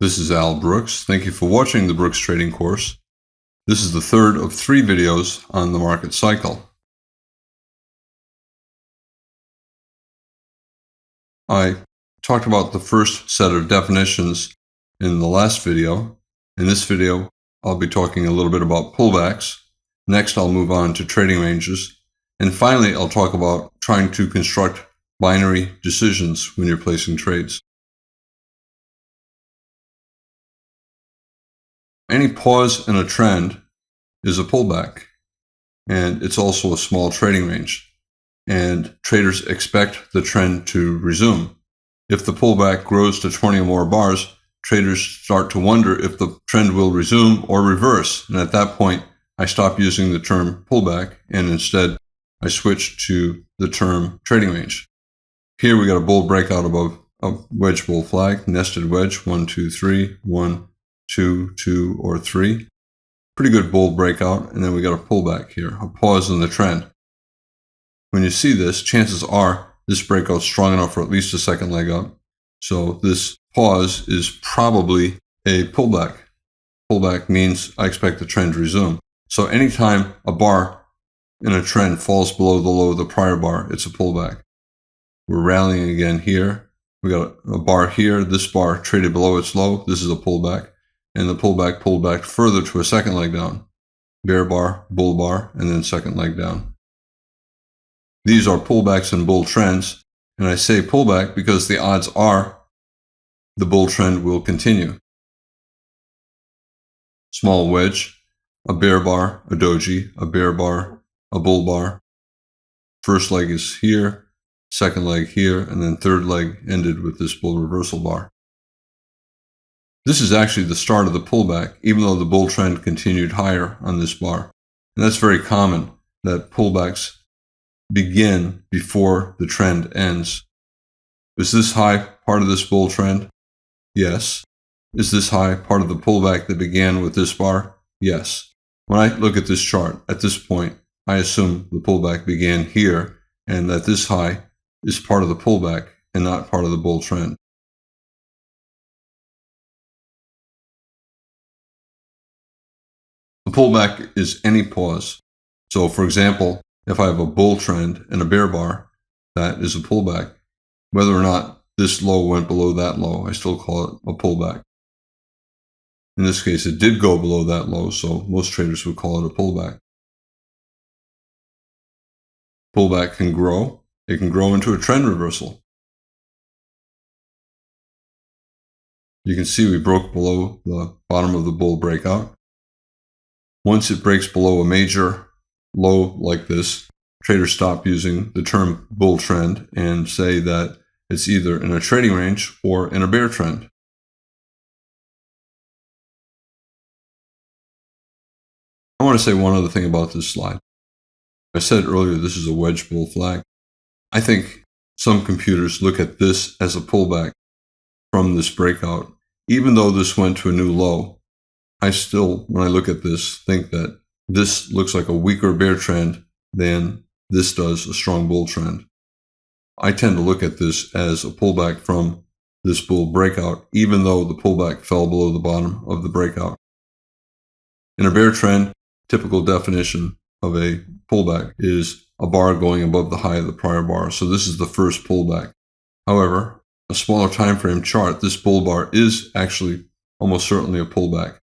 This is Al Brooks. Thank you for watching the Brooks Trading course. This is the third of 3 videos on the market cycle. I talked about the first set of definitions in the last video. In this video, I'll be talking a little bit about pullbacks. Next, I'll move on to trading ranges. And finally, I'll talk about trying to construct binary decisions when you're placing trades. Any pause in a trend is a pullback, and it's also a small trading range. And traders expect the trend to resume. If the pullback grows to 20 or more bars, traders start to wonder if the trend will resume or reverse. And at that point, I stop using the term pullback, and instead I switch to the term trading range. Here we got a bull breakout above a wedge bull flag, nested wedge, 1, 2, 3, 1, 2, 2, or 3. Pretty good bull breakout, and then we got a pullback here, a pause in the trend. When you see this, chances are this breakout's strong enough for at least a second leg up. So this pause is probably a pullback. Pullback means I expect the trend to resume. So anytime a bar in a trend falls below the low of the prior bar, it's a pullback. We're rallying again here. We got a bar here. This bar traded below its low. This is a pullback. And the pullback pulled back further to a second leg down. Bear bar, bull bar, and then second leg down. These are pullbacks and bull trends. And I say pullback because the odds are the bull trend will continue. Small wedge, a bear bar, a doji, a bear bar, a bull bar. First leg is here, second leg here, and then third leg ended with this bull reversal bar. This is actually the start of the pullback, even though the bull trend continued higher on this bar. And that's very common, that pullbacks begin before the trend ends. Is this high part of this bull trend? Yes. Is this high part of the pullback that began with this bar? Yes. When I look at this chart, at this point, I assume the pullback began here and that this high is part of the pullback and not part of the bull trend. A pullback is any pause. So for example, if I have a bull trend and a bear bar, that is a pullback. Whether or not this low went below that low, I still call it a pullback. In this case, it did go below that low, so most traders would call it a pullback. Pullback can grow. It can grow into a trend reversal. You can see we broke below the bottom of the bull breakout. Once it breaks below a major low like this, traders stop using the term bull trend and say that it's either in a trading range or in a bear trend. I want to say one other thing about this slide. I said earlier this is a wedge bull flag. I think some computers look at this as a pullback from this breakout. Even though this went to a new low, I still, when I look at this, think that this looks like a weaker bear trend than this does a strong bull trend. I tend to look at this as a pullback from this bull breakout, even though the pullback fell below the bottom of the breakout. In a bear trend, typical definition of a pullback is a bar going above the high of the prior bar. So this is the first pullback. However, a smaller time frame chart, this bull bar is actually almost certainly a pullback.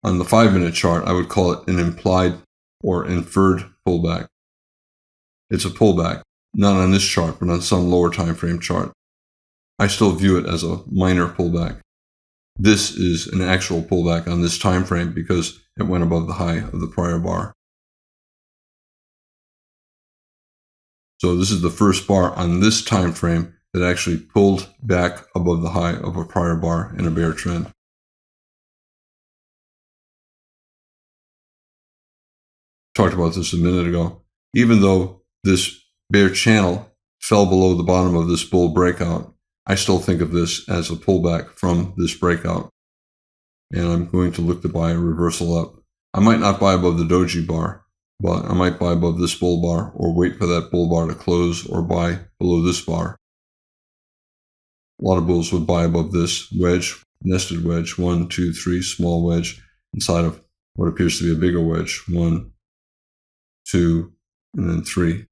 On the 5-minute chart, I would call it an implied or inferred pullback. It's a pullback, not on this chart, but on some lower time frame chart. I still view it as a minor pullback. This is an actual pullback on this time frame because it went above the high of the prior bar. So this is the first bar on this time frame that actually pulled back above the high of a prior bar in a bear trend. Talked about this a minute ago. Even though this bear channel fell below the bottom of this bull breakout, I still think of this as a pullback from this breakout. And I'm going to look to buy a reversal up. I might not buy above the doji bar, but I might buy above this bull bar or wait for that bull bar to close or buy below this bar. A lot of bulls would buy above this wedge nested wedge, 1, 2, 3, small wedge inside of what appears to be a bigger wedge, 1, 2, and then 3.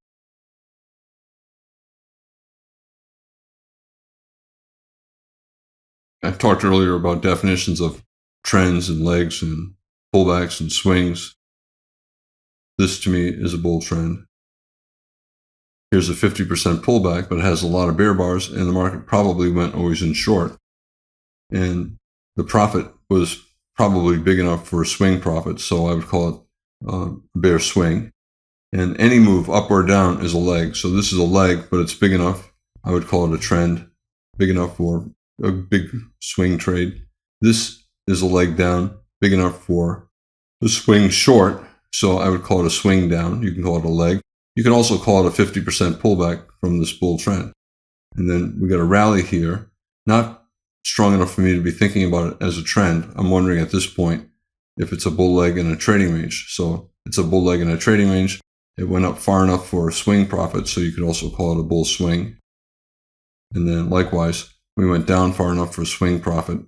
I talked earlier about definitions of trends and legs and pullbacks and swings. This to me is a bull trend. Here's a 50% pullback, but it has a lot of bear bars, and the market probably went always in short. And the profit was probably big enough for a swing profit, so I would call it a bear swing. And any move up or down is a leg. So this is a leg, but it's big enough. I would call it a trend, big enough for a big swing trade. This is a leg down, big enough for a swing short. So I would call it a swing down. You can call it a leg. You can also call it a 50% pullback from this bull trend. And then we got a rally here, not strong enough for me to be thinking about it as a trend. I'm wondering at this point if it's a bull leg in a trading range. So it's a bull leg in a trading range. It went up far enough for a swing profit, so you could also call it a bull swing. And then likewise, we went down far enough for a swing profit.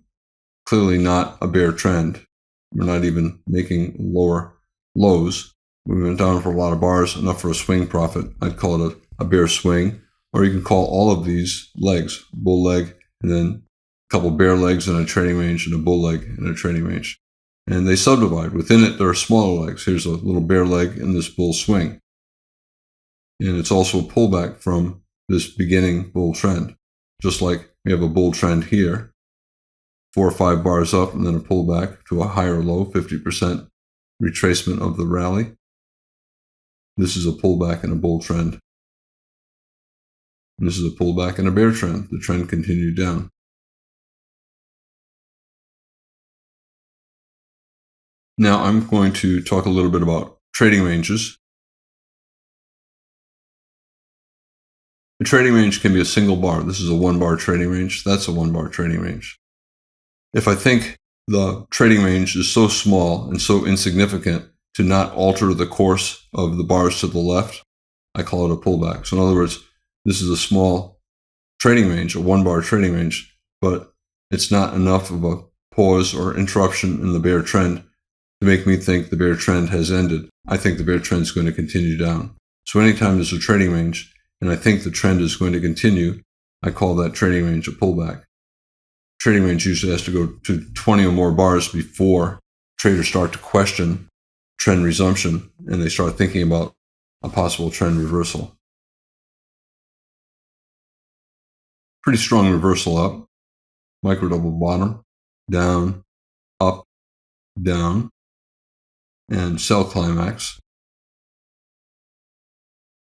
Clearly not a bear trend. We're not even making lower lows. We went down for a lot of bars, enough for a swing profit. I'd call it a bear swing. Or you can call all of these legs, bull leg, and then a couple bear legs in a trading range and a bull leg in a trading range. And they subdivide. Within it, there are smaller legs. Here's a little bear leg in this bull swing. And it's also a pullback from this beginning bull trend. Just like we have a bull trend here, 4 or 5 bars up and then a pullback to a higher low, 50% retracement of the rally. This is a pullback in a bull trend. And this is a pullback in a bear trend. The trend continued down. Now I'm going to talk a little bit about trading ranges. A trading range can be a single bar. This is a 1-bar trading range. That's a 1-bar trading range. If I think the trading range is so small and so insignificant to not alter the course of the bars to the left, I call it a pullback. So in other words, this is a small trading range, a 1-bar trading range, but it's not enough of a pause or interruption in the bear trend to make me think the bear trend has ended. I think the bear trend is going to continue down. So anytime there's a trading range and I think the trend is going to continue, I call that trading range a pullback. Trading range usually has to go to 20 or more bars before traders start to question trend resumption and they start thinking about a possible trend reversal. Pretty strong reversal up, micro double bottom, down, up, down, and sell climax.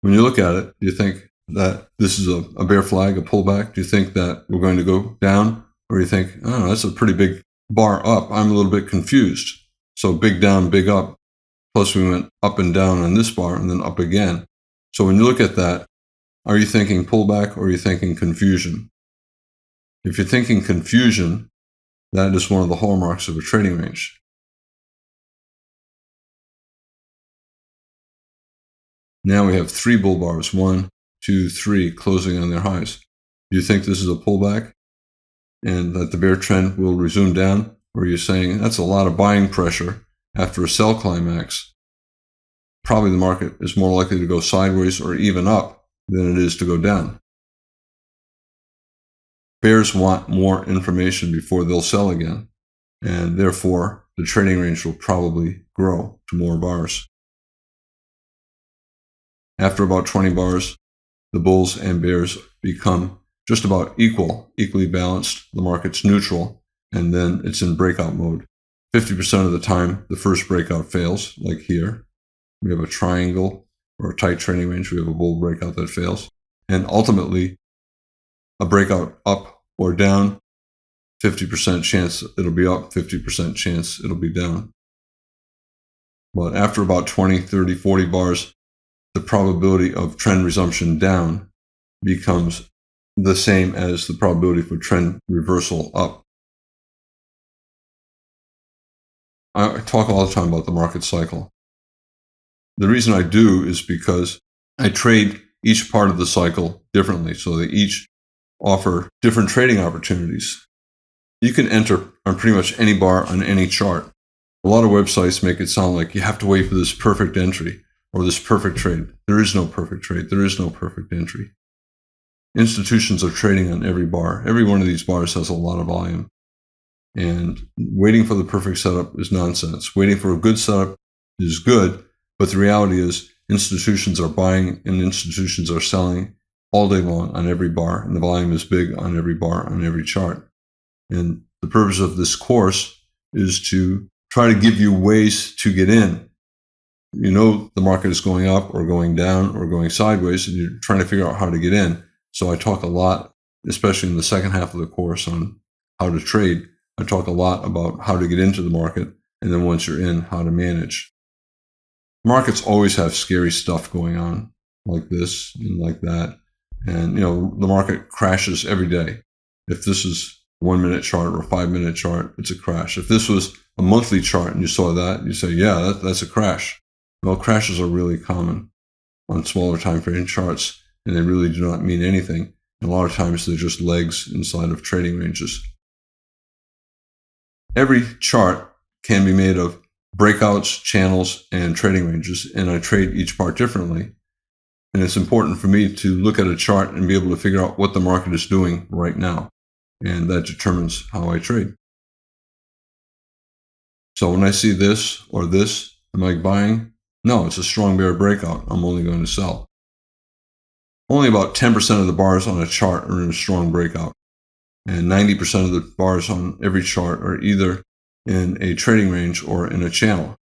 When you look at it, do you think that this is a bear flag, a pullback? Do you think that we're going to go down? Or do you think, oh, that's a pretty big bar up. I'm a little bit confused. So big down, big up. Plus we went up and down on this bar and then up again. So when you look at that, are you thinking pullback or are you thinking confusion? If you're thinking confusion, that is one of the hallmarks of a trading range. Now we have 3 bull bars, 1, 2, 3, closing on their highs. Do you think this is a pullback and that the bear trend will resume down? Or are you saying that's a lot of buying pressure after a sell climax? Probably the market is more likely to go sideways or even up than it is to go down. Bears want more information before they'll sell again, and therefore the trading range will probably grow to more bars. After about 20 bars, the bulls and bears become just about equally balanced. The market's neutral, and then it's in breakout mode. 50% of the time, the first breakout fails, like here. We have a triangle or a tight trading range. We have a bull breakout that fails. And ultimately, a breakout up or down, 50% chance it'll be up, 50% chance it'll be down. But after about 20, 30, 40 bars, the probability of trend resumption down becomes the same as the probability for trend reversal up. I talk all the time about the market cycle. The reason I do is because I trade each part of the cycle differently, so they each offer different trading opportunities. You can enter on pretty much any bar on any chart. A lot of websites make it sound like you have to wait for this perfect entry or this perfect trade. There is no perfect trade. There is no perfect entry. Institutions are trading on every bar. Every one of these bars has a lot of volume. And waiting for the perfect setup is nonsense. Waiting for a good setup is good, but the reality is institutions are buying and institutions are selling all day long on every bar, and the volume is big on every bar, on every chart. And the purpose of this course is to try to give you ways to get in. You know the market is going up or going down or going sideways, and you're trying to figure out how to get in. So I talk a lot, especially in the second half of the course, on how to trade. I talk a lot about how to get into the market, and then once you're in, how to manage. Markets always have scary stuff going on, like this and like that. And, the market crashes every day. If this is a 1 minute chart or a 5 minute chart, it's a crash. If this was a monthly chart and you saw that, you say, yeah, that's a crash. Well, crashes are really common on smaller time frame charts, and they really do not mean anything. And a lot of times they're just legs inside of trading ranges. Every chart can be made of breakouts, channels, and trading ranges, and I trade each part differently. And it's important for me to look at a chart and be able to figure out what the market is doing right now. And that determines how I trade. So when I see this or this, am I buying? No, it's a strong bear breakout. I'm only going to sell. Only about 10% of the bars on a chart are in a strong breakout. And 90% of the bars on every chart are either in a trading range or in a channel.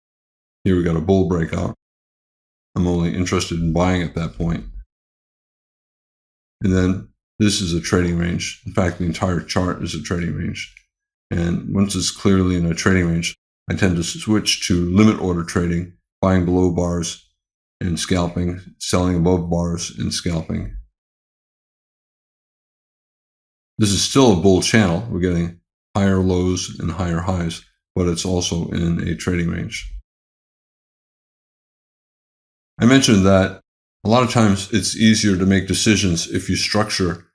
Here we got a bull breakout. I'm only interested in buying at that point. And then this is a trading range. In fact, the entire chart is a trading range. And once it's clearly in a trading range, I tend to switch to limit order trading, buying below bars and scalping, selling above bars and scalping. This is still a bull channel. We're getting higher lows and higher highs, but it's also in a trading range. I mentioned that a lot of times it's easier to make decisions if you structure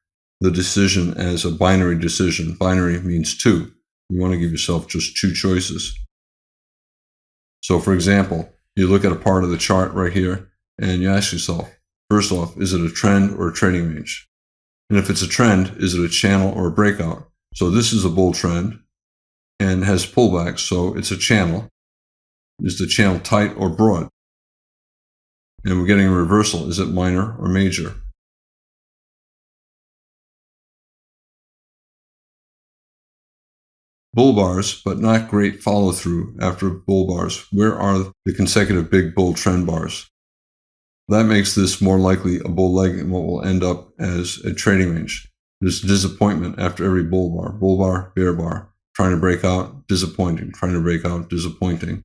the decision as a binary decision. Binary means two. You want to give yourself just two choices. So for example, you look at a part of the chart right here and you ask yourself, first off, is it a trend or a trading range? And if it's a trend, is it a channel or a breakout? So this is a bull trend and has pullbacks, so it's a channel. Is the channel tight or broad? And we're getting a reversal. Is it minor or major? Bull bars, but not great follow through after bull bars. Where are the consecutive big bull trend bars? That makes this more likely a bull leg and what will end up as a trading range. There's disappointment after every bull bar, bear bar, trying to break out, disappointing, trying to break out, disappointing.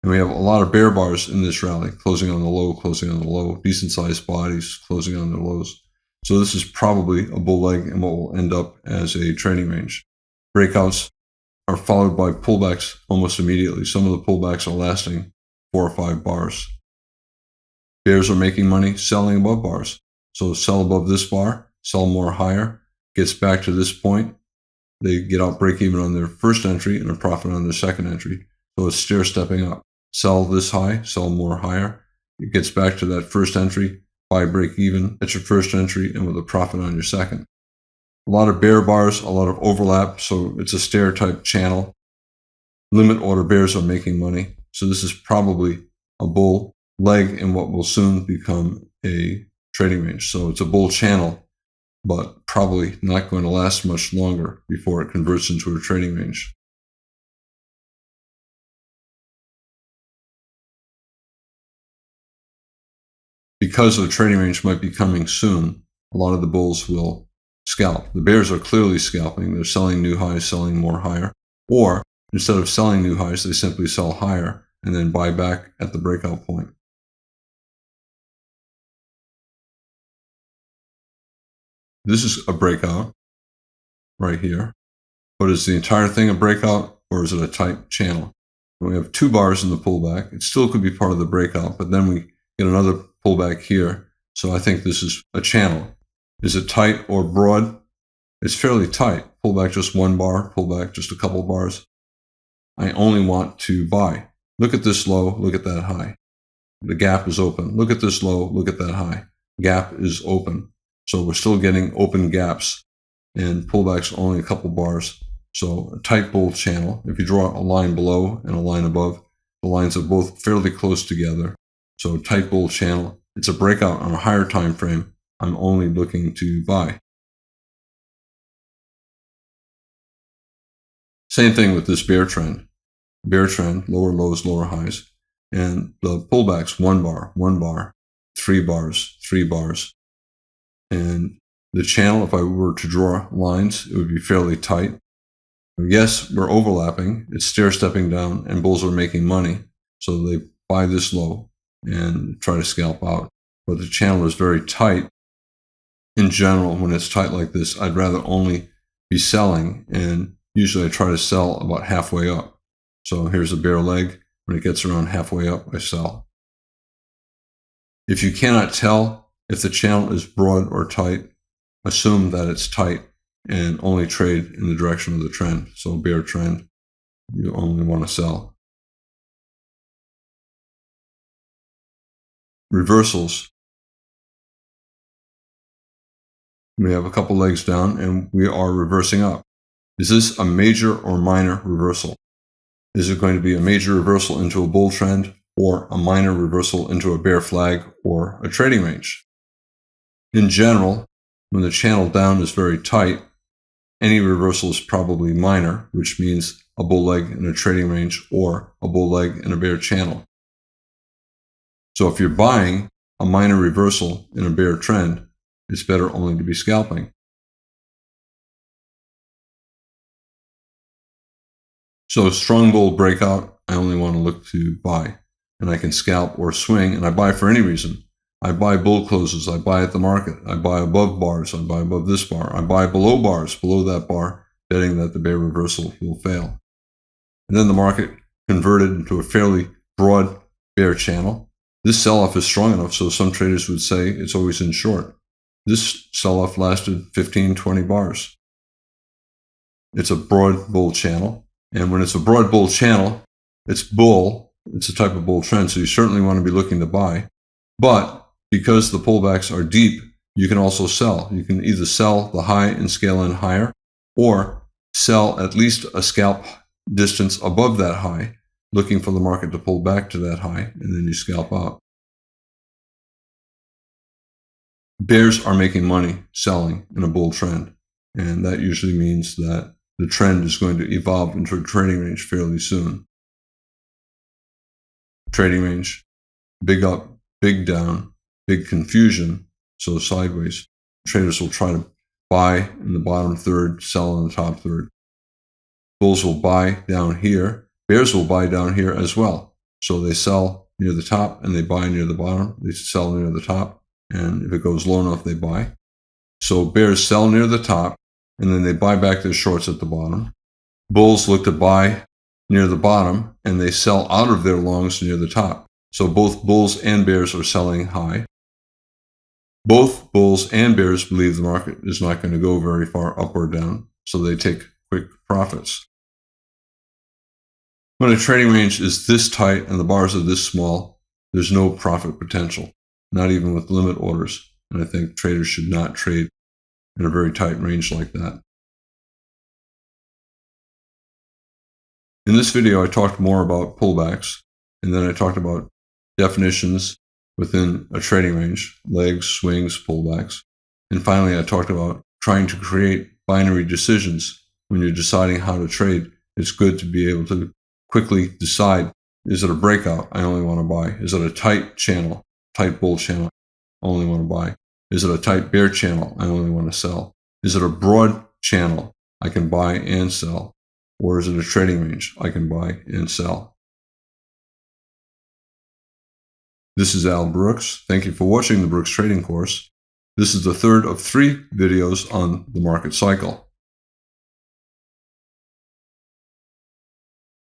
And we have a lot of bear bars in this rally, closing on the low, decent sized bodies closing on their lows. So this is probably a bull leg and what will end up as a trading range. Breakouts are followed by pullbacks almost immediately. Some of the pullbacks are lasting 4 or 5 bars. Bears are making money selling above bars. So sell above this bar, sell more higher, gets back to this point. They get out break even on their first entry and a profit on their second entry. So it's stair stepping up. Sell this high, sell more higher. It gets back to that first entry, buy break even at your first entry and with a profit on your second. A lot of bear bars, a lot of overlap, so it's a stair type channel. Limit order bears are making money. So this is probably a bull leg in what will soon become a trading range. So it's a bull channel, but probably not going to last much longer before it converts into a trading range. Because a trading range might be coming soon, a lot of the bulls will scalp. The bears are clearly scalping. They're selling new highs, selling more higher. Or instead of selling new highs, they simply sell higher and then buy back at the breakout point. This is a breakout right here. But is the entire thing a breakout or is it a tight channel? When we have 2 bars in the pullback, it still could be part of the breakout, but then we get another pullback here. So I think this is a channel. Is it tight or broad? it's fairly tight. Pullback just 1 bar, pullback just a couple bars. I only want to buy. Look at this low, look at that high. The gap is open. Look at this low, look at that high. Gap is open. So we're still getting open gaps, and pullback's only a couple bars. So a tight bull channel. If you draw a line below and a line above, the lines are both fairly close together. So tight bull channel. It's a breakout on a higher time frame. I'm only looking to buy. Same thing with this bear trend. Bear trend, lower lows, lower highs. And the pullbacks, 1 bar, 1 bar, 3 bars, 3 bars. And the channel, if I were to draw lines, it would be fairly tight. Yes, we're overlapping. It's stair-stepping down, and bulls are making money. So they buy this low and try to scalp out. But the channel is very tight. In general, when it's tight like this, I'd rather only be selling, and usually I try to sell about halfway up. So here's a bear leg. When it gets around halfway up, I sell. If you cannot tell if the channel is broad or tight, assume that it's tight and only trade in the direction of the trend. So bear trend, you only want to sell. Reversals. We have a couple legs down and we are reversing up. Is this a major or minor reversal? Is it going to be a major reversal into a bull trend or a minor reversal into a bear flag or a trading range? In general, when the channel down is very tight, any reversal is probably minor, which means a bull leg in a trading range or a bull leg in a bear channel. So if you're buying a minor reversal in a bear trend, it's better only to be scalping. So strong bull breakout, I only want to look to buy. And I can scalp or swing, and I buy for any reason. I buy bull closes, I buy at the market, I buy above bars, I buy above this bar, I buy below bars, below that bar, betting that the bear reversal will fail. And then the market converted into a fairly broad bear channel. This sell-off is strong enough, so some traders would say it's always in short. This sell-off lasted 15, 20 bars. It's a broad bull channel. And when it's a broad bull channel, it's bull. It's a type of bull trend, so you certainly want to be looking to buy. But because the pullbacks are deep, you can also sell. You can either sell the high and scale in higher, or sell at least a scalp distance above that high, looking for the market to pull back to that high, and then you scalp out. Bears are making money selling in a bull trend, and that usually means that the trend is going to evolve into a trading range fairly soon. Trading range, big up, big down, big confusion, so sideways. Traders will try to buy in the bottom third, sell in the top third. Bulls will buy down here. Bears will buy down here as well. So they sell near the top and they buy near the bottom. They sell near the top, and if it goes low enough, they buy. So bears sell near the top, and then they buy back their shorts at the bottom. Bulls look to buy near the bottom, and they sell out of their longs near the top. So both bulls and bears are selling high. Both bulls and bears believe the market is not going to go very far up or down, so they take quick profits. When a trading range is this tight and the bars are this small, there's no profit potential, not even with limit orders. And I think traders should not trade in a very tight range like that. In this video, I talked more about pullbacks, and then I talked about definitions within a trading range, legs, swings, pullbacks. And finally, I talked about trying to create binary decisions. When you're deciding how to trade, it's good to be able to quickly decide, is it a breakout? I only want to buy. Is it a tight channel, tight bull channel? I only want to buy. Is it a tight bear channel? I only want to sell. Is it a broad channel? I can buy and sell. Or is it a trading range? I can buy and sell. This is Al Brooks. Thank you for watching the Brooks Trading Course. This is the third of 3 videos on the market cycle.